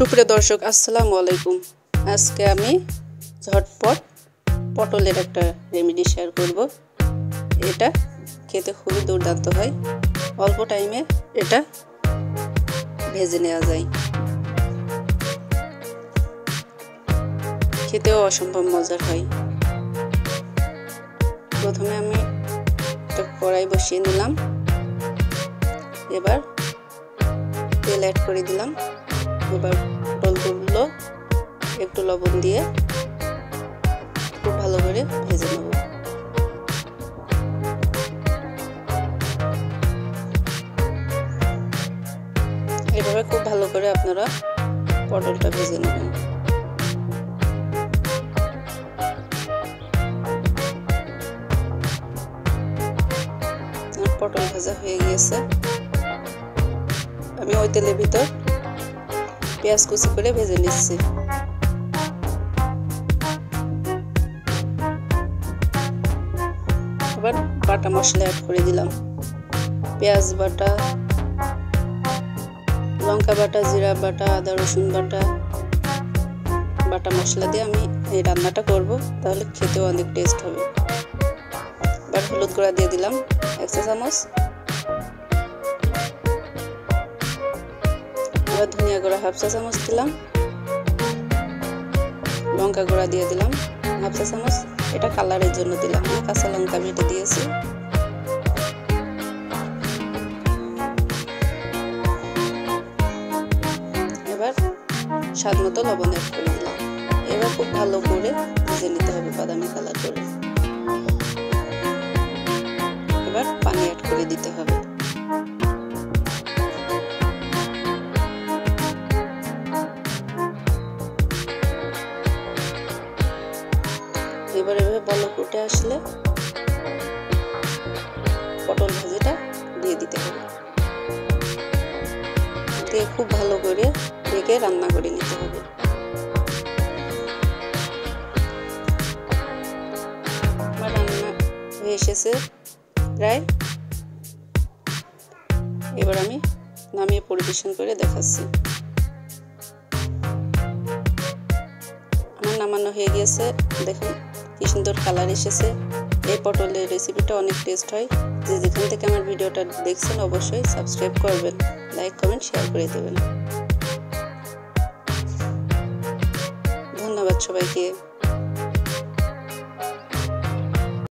সুপ্রিয় দর্শক আসসালামু আলাইকুম। আজকে আমি ঝটপট পটলের একটা রেমেডি শেয়ার করব। এটা খেতে খুবই দুর্দান্ত হয়, অল্প টাইমে এটা ভেজে নেওয়া যায়, খেতেও অসম্ভব মজার হয়। প্রথমে আমি একটা কড়াই বসিয়ে নিলাম, এবার তেল অ্যাড করে দিলাম। এবার পটলগুলো একটু লবণ দিয়ে খুব ভালো করে ভেজে নেব। এভাবে খুব ভালো করে আপনারা পটলটা ভেজে নেবেন। পটল ভাজা হয়ে গিয়েছে। আমি ওই তেলের ভিতর পেঁয়াজ কুচি করে ভেজে নিচ্ছি। এবার বাটা মশলা অ্যাড করে দিলাম। পেঁয়াজ বাটা, লঙ্কা বাটা, জিরা বাটা, আদা রসুন বাটা, বাটা মশলা দিয়ে আমি এই রান্নাটা করব, তাহলে খেতেও অনেক টেস্ট হবে। এবার হলুদ গুঁড়া দিয়ে দিলাম 1 চা চামচ। এবার ধনিয়া গুঁড়া 1/2 চা চামচ দিলাম। লঙ্কা গুঁড়া দিয়ে দিলাম 1/2 চা চামচ। এটা কালারের জন্য দিলাম, আমি কাঁচা লঙ্কা বেটে দিয়েছি। এবার স্বাদ মতো লবণ অ্যাড করে দিলাম। এবার খুব ভালো করে ভেজে নিতে হবে বাদামি কালার করে। এবার পানি অ্যাড করে দিতে হবে। এবার এভাবে বলক উঠে আসলে পটল ভাজিটা দিয়ে দিতে হবে, দিয়ে খুব ভালো করে ঢেকে রান্না করে নিতে হবে। আমার রান্না হয়ে এসেছে প্রায়। এবার আমি নামিয়ে পরিবেশন করে দেখাচ্ছি। আমার নামানো হয়ে গিয়েছে, দেখুন কি সুন্দর কালার এসেছে। এই পটলের রেসিপিটা অনেক টেস্ট হয়। যে যেখান থেকে আমার ভিডিওটা দেখছেন অবশ্যই সাবস্ক্রাইব করবেন, লাইক কমেন্ট শেয়ার করে দেবেন। ধন্যবাদ সবাইকে।